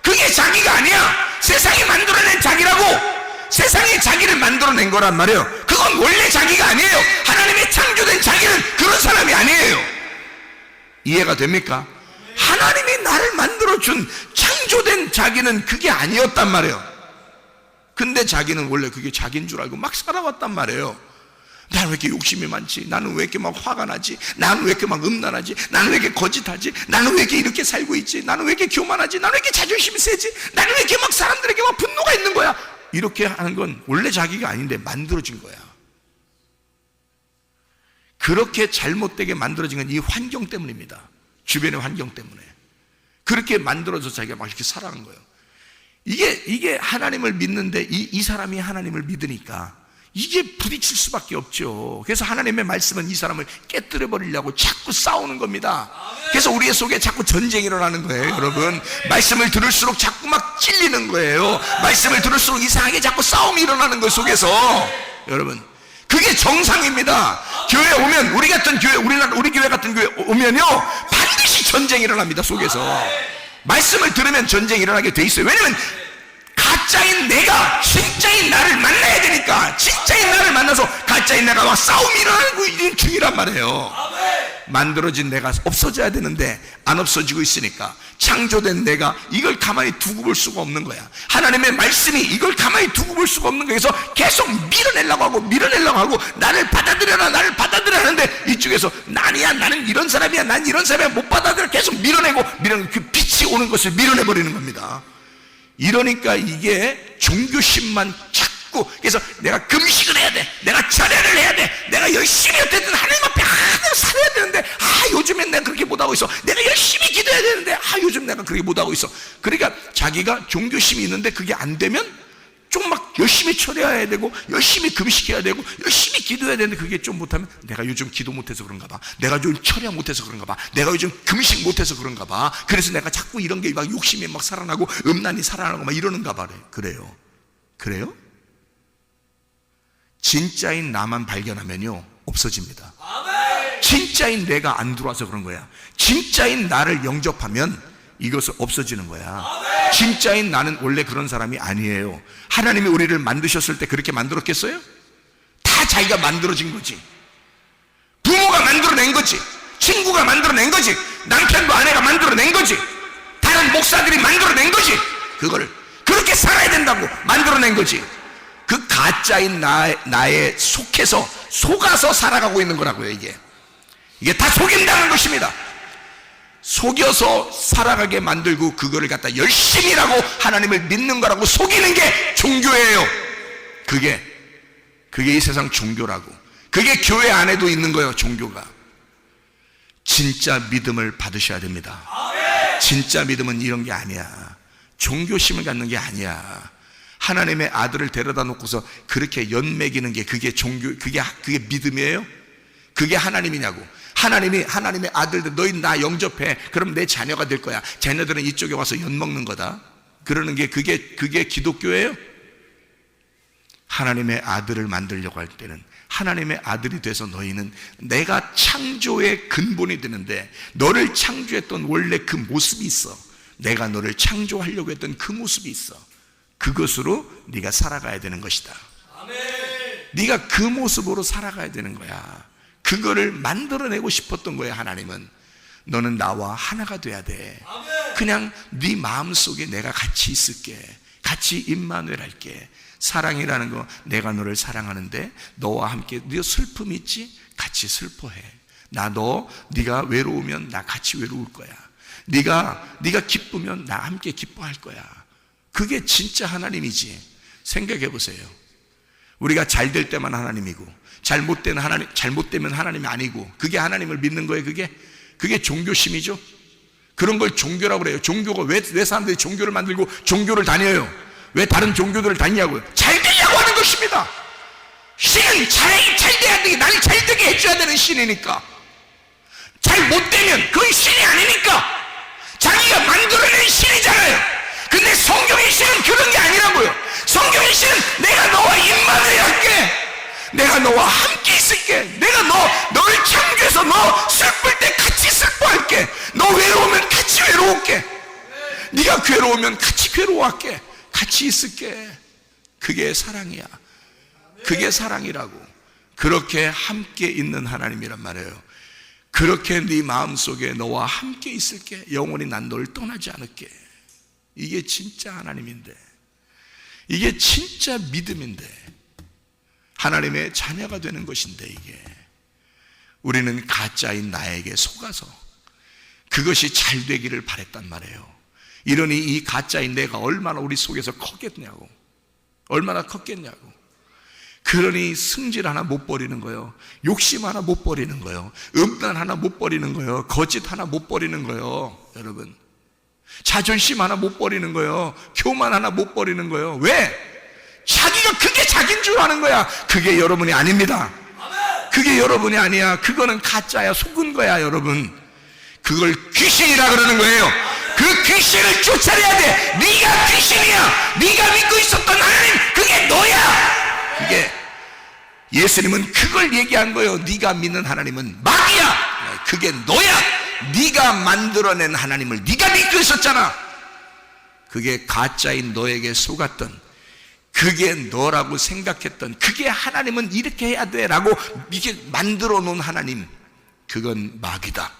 그게 자기가 아니야. 세상이 만들어낸 자기라고. 세상에 자기를 만들어낸 거란 말이에요. 그건 원래 자기가 아니에요. 하나님의 창조된 자기는 그런 사람이 아니에요. 이해가 됩니까? 하나님이 나를 만들어준 창조된 자기는 그게 아니었단 말이에요. 근데 자기는 원래 그게 자기인 줄 알고 막 살아왔단 말이에요. 나는 왜 이렇게 욕심이 많지? 나는 왜 이렇게 막 화가 나지? 나는 왜 이렇게 막 음란하지? 나는 왜 이렇게 거짓하지? 나는 왜 이렇게 살고 있지? 나는 왜 이렇게 교만하지? 나는 왜 이렇게 자존심이 세지? 나는 왜 이렇게 막 사람들에게 막 분노가 있는 거야? 이렇게 하는 건 원래 자기가 아닌데 만들어진 거야. 그렇게 잘못되게 만들어진 건 이 환경 때문입니다. 주변의 환경 때문에. 그렇게 만들어서 자기가 막 이렇게 살아가는 거예요. 이게 하나님을 믿는데 이 사람이 하나님을 믿으니까 이게 부딪힐 수밖에 없죠. 그래서 하나님의 말씀은 이 사람을 깨뜨려 버리려고 자꾸 싸우는 겁니다. 그래서 우리의 속에 자꾸 전쟁이 일어나는 거예요. 여러분, 말씀을 들을수록 자꾸 막 찔리는 거예요. 말씀을 들을수록 이상하게 자꾸 싸움이 일어나는 거 속에서. 여러분, 그게 정상입니다. 교회 오면, 우리 교회 같은 교회 오면요, 반드시 전쟁이 일어납니다. 속에서. 말씀을 들으면 전쟁이 일어나게 돼 있어요. 왜냐면 가짜인 내가 진짜인 나를 만나야 되니까. 진짜인 나를 만나서 가짜인 내가 막 싸움이 일어나고 있는 중이란 말이에요. 만들어진 내가 없어져야 되는데 안 없어지고 있으니까 창조된 내가 이걸 가만히 두고 볼 수가 없는 거야. 하나님의 말씀이 이걸 가만히 두고 볼 수가 없는 거야. 그래서 계속 밀어내려고 하고 나를 받아들여라 하는데 이쪽에서 아니야, 나는 이런 사람이야, 난 이런 사람이야, 못 받아들여. 계속 밀어내고 그 빛이 오는 것을 밀어내버리는 겁니다. 이러니까 이게 종교심만 자꾸. 그래서 내가 금식을 해야 돼, 내가 절에를 해야 돼, 내가 열심히 어쨌든 하나님 앞에 하나님 살아야 되는데 요즘엔 내가 그렇게 못하고 있어. 내가 열심히 기도해야 되는데 요즘 내가 그렇게 못하고 있어. 그러니까 자기가 종교심이 있는데 그게 안 되면 좀 막 열심히 철회해야 되고, 열심히 금식해야 되고, 열심히 기도해야 되는데 그게 좀 못하면 내가 요즘 기도 못해서 그런가 봐, 내가 요즘 철회 못해서 그런가 봐, 내가 요즘 금식 못해서 그런가 봐, 그래서 내가 자꾸 이런 게 막 욕심이 막 살아나고 음란이 살아나고 막 이러는가 봐. 그래요? 진짜인 나만 발견하면요 없어집니다. 진짜인 내가 안 들어와서 그런 거야. 진짜인 나를 영접하면 이것은 없어지는 거야. 진짜인 나는 원래 그런 사람이 아니에요. 하나님이 우리를 만드셨을 때 그렇게 만들었겠어요? 다 자기가 만들어진 거지. 부모가 만들어낸 거지. 친구가 만들어낸 거지. 남편도 아내가 만들어낸 거지. 다른 목사들이 만들어낸 거지. 그거를 그렇게 살아야 된다고 만들어낸 거지. 그 가짜인 나에 속아서 살아가고 있는 거라고요. 이게 다 속임당한 것입니다. 속여서 살아가게 만들고 그거를 갖다 열심히라고 하나님을 믿는 거라고 속이는 게 종교예요. 그게 이 세상 종교라고. 그게 교회 안에도 있는 거예요. 종교가. 진짜 믿음을 받으셔야 됩니다. 진짜 믿음은 이런 게 아니야. 종교심을 갖는 게 아니야. 하나님의 아들을 데려다 놓고서 그렇게 연맥이는 게 그게 종교, 그게 믿음이에요? 그게 하나님이냐고. 하나님의 아들들, 너희 나 영접해. 그럼 내 자녀가 될 거야. 자녀들은 이쪽에 와서 엿먹는 거다. 그러는 게 그게 기독교예요? 하나님의 아들을 만들려고 할 때는 하나님의 아들이 돼서 너희는 내가 창조의 근본이 되는데 너를 창조했던 원래 그 모습이 있어. 내가 너를 창조하려고 했던 그 모습이 있어. 그것으로 네가 살아가야 되는 것이다. 네가 그 모습으로 살아가야 되는 거야. 그거를 만들어내고 싶었던 거야. 하나님은 너는 나와 하나가 돼야 돼. 그냥 네 마음속에 내가 같이 있을게. 같이 임마누엘 할게. 사랑이라는 거, 내가 너를 사랑하는데 너와 함께, 네 슬픔 있지? 같이 슬퍼해. 네가 외로우면 나 같이 외로울 거야. 네가 기쁘면 나 함께 기뻐할 거야. 그게 진짜 하나님이지. 생각해 보세요. 우리가 잘 될 때만 하나님이고 잘못되면 하나님이 아니고, 그게 하나님을 믿는 거예요. 그게 종교심이죠. 그런 걸 종교라고 그래요. 종교가 왜 사람들이 종교를 만들고 종교를 다녀요? 왜 다른 종교들을 다니냐고요? 잘 되려고 하는 것입니다. 신은 잘 돼야 되게, 나를 잘 되게 해줘야 되는 신이니까. 잘 못되면 그건 신이 아니니까. 자기가 만들어낸 신이잖아요. 근데 성경의 신은 그런 게 아니라고요. 성경의 신은 내가 너와 임마누엘 할게, 내가 너와 함께 있을게, 내가 너를 창조해서 너 슬플 때 같이 슬퍼할게, 너 외로우면 같이 외로울게, 네가 괴로우면 같이 괴로워할게, 같이 있을게. 그게 사랑이야. 그게 사랑이라고. 그렇게 함께 있는 하나님이란 말이에요. 그렇게 네 마음속에 너와 함께 있을게, 영원히 난 너를 떠나지 않을게. 이게 진짜 하나님인데, 이게 진짜 믿음인데, 하나님의 자녀가 되는 것인데, 이게 우리는 가짜인 나에게 속아서 그것이 잘 되기를 바랬단 말이에요. 이러니 이 가짜인 내가 얼마나 우리 속에서 컸겠냐고, 얼마나 컸겠냐고. 그러니 승질 하나 못 버리는 거예요. 욕심 하나 못 버리는 거예요. 음란 하나 못 버리는 거예요. 거짓 하나 못 버리는 거예요. 여러분, 자존심 하나 못 버리는 거예요. 교만 하나 못 버리는 거예요. 왜? 자기가 그게 자기인 줄 아는 거야. 그게 여러분이 아닙니다. 그게 여러분이 아니야. 그거는 가짜야, 속은 거야. 여러분, 그걸 귀신이라 그러는 거예요. 그 귀신을 쫓아내야 돼. 네가 귀신이야. 네가 믿고 있었던 하나님, 그게 너야. 그게 예수님은 그걸 얘기한 거예요. 네가 믿는 하나님은 마귀야. 그게 너야. 네가 만들어낸 하나님을 네가 믿고 있었잖아. 그게 가짜인 너에게 속았던, 그게 너라고 생각했던, 그게 하나님은 이렇게 해야 돼 라고 이렇게 만들어 놓은 하나님, 그건 마귀다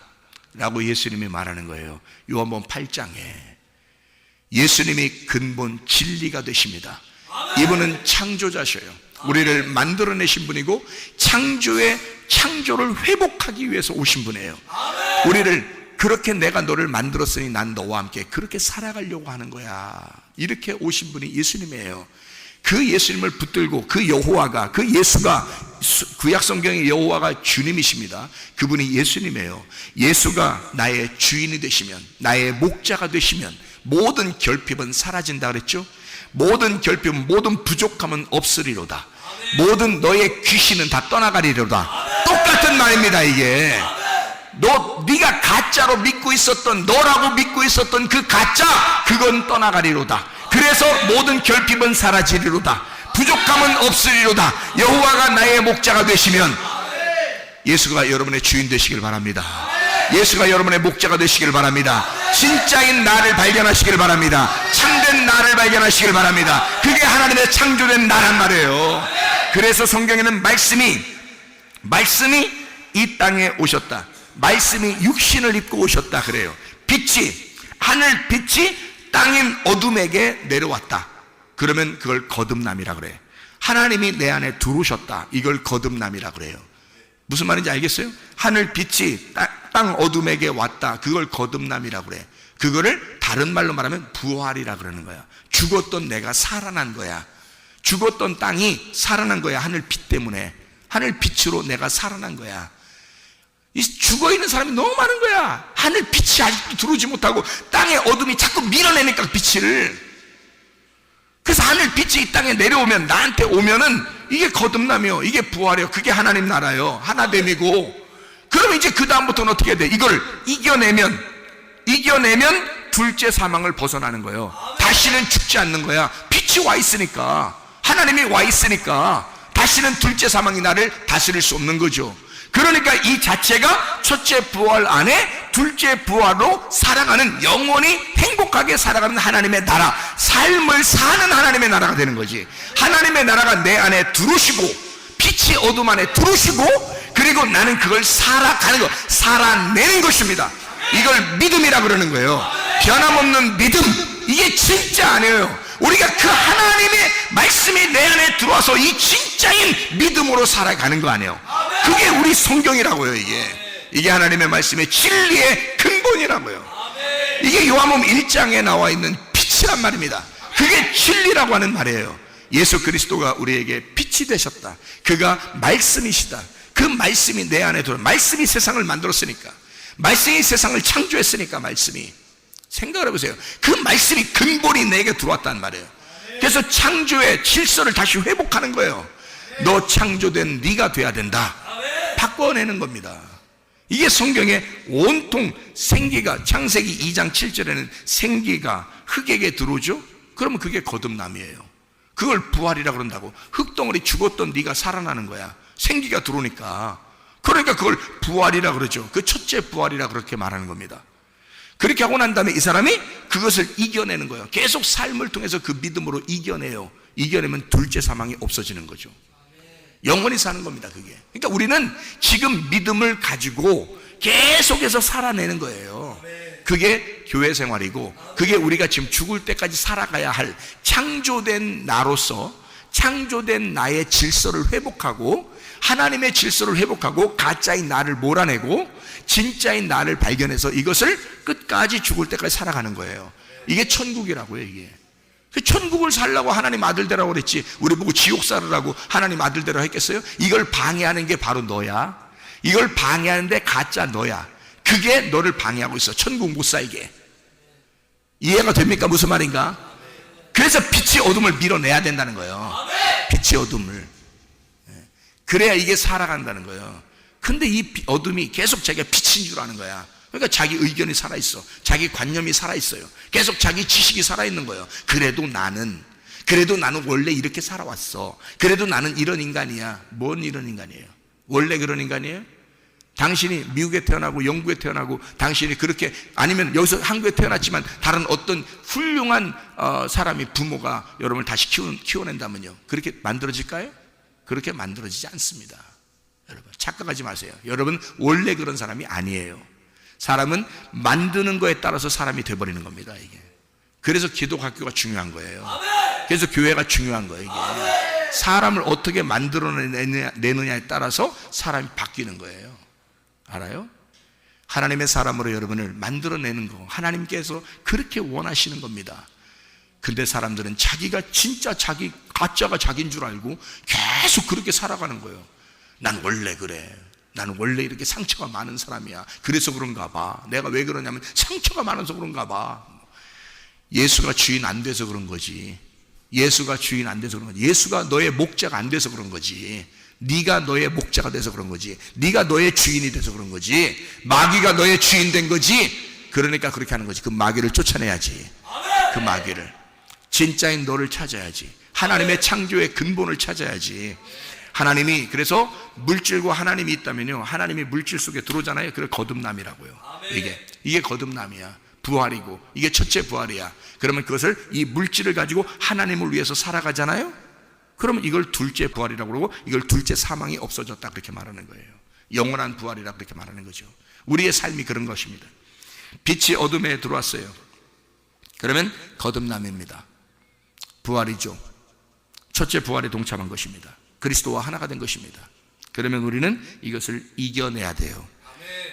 라고 예수님이 말하는 거예요. 요한복음 8장에 예수님이 근본 진리가 되십니다. 이분은 창조자셔요. 우리를 만들어내신 분이고 창조를 회복하기 위해서 오신 분이에요. 우리를 그렇게, 내가 너를 만들었으니 난 너와 함께 그렇게 살아가려고 하는 거야. 이렇게 오신 분이 예수님이에요. 그 예수님을 붙들고, 그 여호와가, 그 예수가, 구약성경의 여호와가 주님이십니다. 그분이 예수님이에요. 예수가 나의 주인이 되시면, 나의 목자가 되시면 모든 결핍은 사라진다 그랬죠. 모든 결핍은, 모든 부족함은 없으리로다. 모든 너의 귀신은 다 떠나가리로다. 똑같은 말입니다. 이게 네가 가짜로 믿고 있었던, 너라고 믿고 있었던 그 가짜, 그건 떠나가리로다. 그래서 모든 결핍은 사라지리로다. 부족함은 없으리로다. 여호와가 나의 목자가 되시면, 예수가 여러분의 주인 되시길 바랍니다. 예수가 여러분의 목자가 되시길 바랍니다. 진짜인 나를 발견하시길 바랍니다. 참된 나를 발견하시길 바랍니다. 그게 하나님의 창조된 나란 말이에요. 그래서 성경에는 말씀이 이 땅에 오셨다, 말씀이 육신을 입고 오셨다 그래요. 빛이, 하늘 빛이 땅인 어둠에게 내려왔다. 그러면 그걸 거듭남이라 그래. 하나님이 내 안에 들어오셨다, 이걸 거듭남이라 그래요. 무슨 말인지 알겠어요? 하늘 빛이 땅 어둠에게 왔다, 그걸 거듭남이라 그래. 그거를 다른 말로 말하면 부활이라 그러는 거야. 죽었던 내가 살아난 거야. 죽었던 땅이 살아난 거야. 하늘 빛 때문에, 하늘 빛으로 내가 살아난 거야. 이 죽어있는 사람이 너무 많은 거야. 하늘 빛이 아직도 들어오지 못하고 땅의 어둠이 자꾸 밀어내니까 빛을. 그래서 하늘 빛이 이 땅에 내려오면, 나한테 오면은 이게 거듭나며, 이게 부활이에요. 그게 하나님 나라요. 하나됨이고. 그러면 이제 그 다음부터는 어떻게 해야 돼? 이걸 이겨내면 둘째 사망을 벗어나는 거예요. 다시는 죽지 않는 거야. 빛이 와 있으니까, 하나님이 와 있으니까 다시는 둘째 사망이 나를 다스릴 수 없는 거죠. 그러니까 이 자체가 첫째 부활 안에 둘째 부활로 살아가는, 영원히 행복하게 살아가는 하나님의 나라, 삶을 사는 하나님의 나라가 되는 거지. 하나님의 나라가 내 안에 들어오시고, 빛이 어둠 안에 들어오시고, 그리고 나는 그걸 살아가는 것, 살아내는 것입니다. 이걸 믿음이라 그러는 거예요. 변함없는 믿음. 이게 진짜 아니에요. 우리가 그 하나님의 말씀이 내 안에 들어와서 이 진짜인 믿음으로 살아가는 거 아니에요. 그게 우리 성경이라고요. 이게 하나님의 말씀의 진리의 근본이라고요. 이게 요한복음 1장에 나와 있는 빛이란 말입니다. 그게 진리라고 하는 말이에요. 예수 그리스도가 우리에게 빛이 되셨다. 그가 말씀이시다. 그 말씀이 내 안에 들어, 말씀이 세상을 만들었으니까, 말씀이 세상을 창조했으니까, 말씀이, 생각을 해보세요. 그 말씀이 근본이 내게 들어왔단 말이에요. 그래서 창조의 질서를 다시 회복하는 거예요. 너 창조된 네가 돼야 된다. 바꿔내는 겁니다. 이게 성경에 온통 생기가, 창세기 2장 7절에는 생기가 흙에게 들어오죠. 그러면 그게 거듭남이에요. 그걸 부활이라 그런다고. 흙덩어리 죽었던 네가 살아나는 거야. 생기가 들어오니까. 그러니까 그걸 부활이라 그러죠. 그 첫째 부활이라 그렇게 말하는 겁니다. 그렇게 하고 난 다음에 이 사람이 그것을 이겨내는 거예요. 계속 삶을 통해서 그 믿음으로 이겨내요. 이겨내면 둘째 사망이 없어지는 거죠. 영원히 사는 겁니다, 그게. 그러니까 우리는 지금 믿음을 가지고 계속해서 살아내는 거예요. 그게 교회 생활이고, 그게 우리가 지금 죽을 때까지 살아가야 할 창조된 나로서 창조된 나의 질서를 회복하고, 하나님의 질서를 회복하고, 가짜인 나를 몰아내고 진짜인 나를 발견해서 이것을 끝까지 죽을 때까지 살아가는 거예요. 이게 천국이라고요. 이게 천국을 살라고 하나님 아들 되라고 그랬지, 우리 보고 지옥 살으라고 하나님 아들 되라고 했겠어요? 이걸 방해하는 게 바로 너야. 이걸 방해하는데 가짜 너야. 그게 너를 방해하고 있어. 천국 못 살게. 이해가 됩니까? 무슨 말인가? 그래서 빛이 어둠을 밀어내야 된다는 거예요. 빛이 어둠을. 그래야 이게 살아간다는 거예요. 근데 이 어둠이 계속 자기가 빛인 줄 아는 거야. 그러니까 자기 의견이 살아있어. 자기 관념이 살아있어요. 계속 자기 지식이 살아있는 거예요. 그래도 나는 원래 이렇게 살아왔어. 그래도 나는 이런 인간이야. 뭔 이런 인간이에요? 원래 그런 인간이에요? 당신이 미국에 태어나고 영국에 태어나고, 당신이 그렇게, 아니면 여기서 한국에 태어났지만 다른 어떤 훌륭한 사람이, 부모가 여러분을 다시 키워낸다면요, 그렇게 만들어질까요? 그렇게 만들어지지 않습니다. 여러분 착각하지 마세요. 여러분 원래 그런 사람이 아니에요. 사람은 만드는 거에 따라서 사람이 돼버리는 겁니다. 이게. 그래서 기도 학교가 중요한 거예요. 그래서 교회가 중요한 거예요. 이게. 사람을 어떻게 만들어내느냐에 따라서 사람이 바뀌는 거예요. 알아요? 하나님의 사람으로 여러분을 만들어내는 거 하나님께서 그렇게 원하시는 겁니다. 근데 사람들은 자기가 진짜 가짜가 자기인 줄 알고 계속 그렇게 살아가는 거예요. 난 원래 그래. 나는 원래 이렇게 상처가 많은 사람이야. 그래서 그런가 봐. 내가 왜 그러냐면 상처가 많아서 그런가 봐. 예수가 주인 안 돼서 그런 거지. 예수가 주인 안 돼서 그런 거지. 예수가 너의 목자가 안 돼서 그런 거지. 네가 너의 목자가 돼서 그런 거지. 네가 너의 주인이 돼서 그런 거지. 마귀가 너의 주인 된 거지. 그러니까 그렇게 하는 거지. 그 마귀를 쫓아내야지. 그 마귀를. 진짜인 너를 찾아야지. 하나님의 창조의 근본을 찾아야지. 하나님이, 그래서 물질과 하나님이 있다면요, 하나님이 물질 속에 들어오잖아요. 그걸 거듭남이라고요. 이게 거듭남이야. 부활이고, 이게 첫째 부활이야. 그러면 그것을, 이 물질을 가지고 하나님을 위해서 살아가잖아요. 그러면 이걸 둘째 부활이라고 그러고, 이걸 둘째 사망이 없어졌다 그렇게 말하는 거예요. 영원한 부활이라고 그렇게 말하는 거죠. 우리의 삶이 그런 것입니다. 빛이 어둠에 들어왔어요. 그러면 거듭남입니다. 부활이죠. 첫째 부활에 동참한 것입니다. 그리스도와 하나가 된 것입니다. 그러면 우리는 이것을 이겨내야 돼요.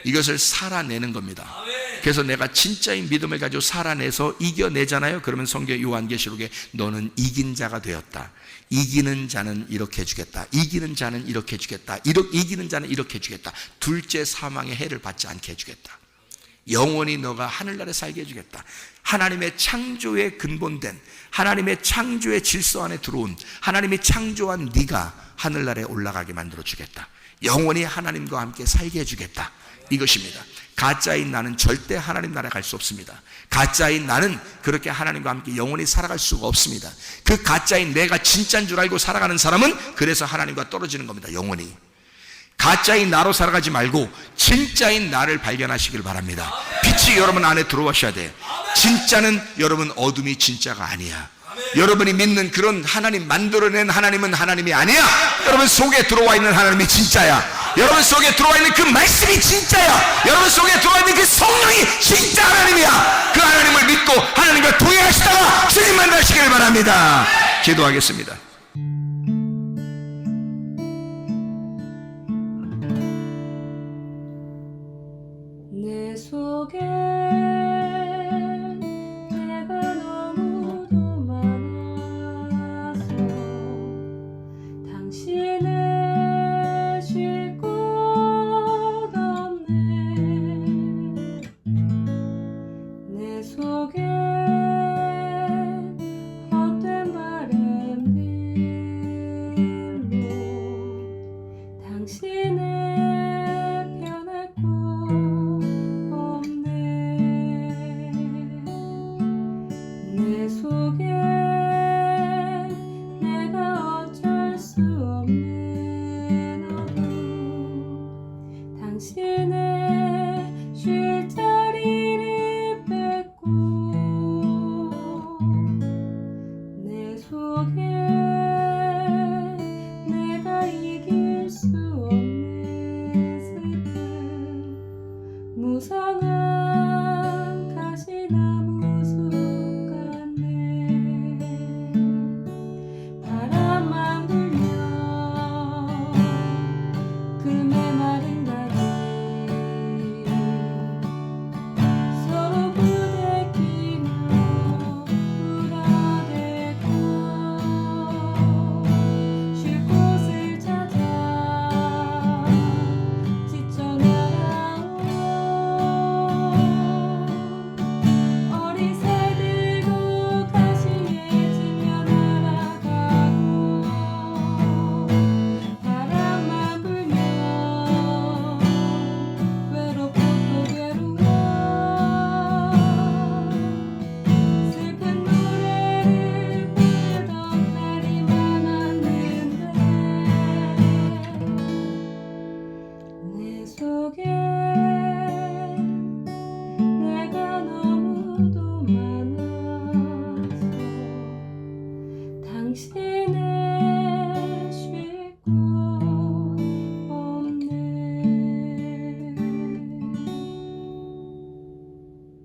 이것을 살아내는 겁니다. 그래서 내가 진짜인 믿음을 가지고 살아내서 이겨내잖아요. 그러면 성경 요한계시록에 너는 이긴 자가 되었다. 이기는 자는 이렇게 해주겠다. 이기는 자는 이렇게 해주겠다. 이기는 자는 이렇게 해주겠다. 둘째 사망의 해를 받지 않게 해주겠다. 영원히 너가 하늘나라에 살게 해주겠다. 하나님의 창조에 근본된, 하나님의 창조의 질서 안에 들어온, 하나님이 창조한 네가 하늘나라에 올라가게 만들어주겠다. 영원히 하나님과 함께 살게 해주겠다. 이것입니다. 가짜인 나는 절대 하나님 나라에 갈 수 없습니다. 가짜인 나는 그렇게 하나님과 함께 영원히 살아갈 수가 없습니다. 그 가짜인 내가 진짜인 줄 알고 살아가는 사람은 그래서 하나님과 떨어지는 겁니다. 영원히. 가짜인 나로 살아가지 말고 진짜인 나를 발견하시길 바랍니다. 빛이 여러분 안에 들어오셔야 돼요. 진짜는 여러분 어둠이 진짜가 아니야. 여러분이 믿는 그런 하나님, 만들어낸 하나님은 하나님이 아니야. 여러분 속에 들어와 있는 하나님이 진짜야. 여러분 속에 들어와 있는 그 말씀이 진짜야. 여러분 속에 들어와 있는 그 성령이 진짜 하나님이야. 그 하나님을 믿고 하나님과 동행하시다가 주님 만나시기를 바랍니다. 기도하겠습니다. 내 속에 내가 너무도 많아서 당신을 쉴 곳 없네. 내 속에 헛된 바램들로 당신의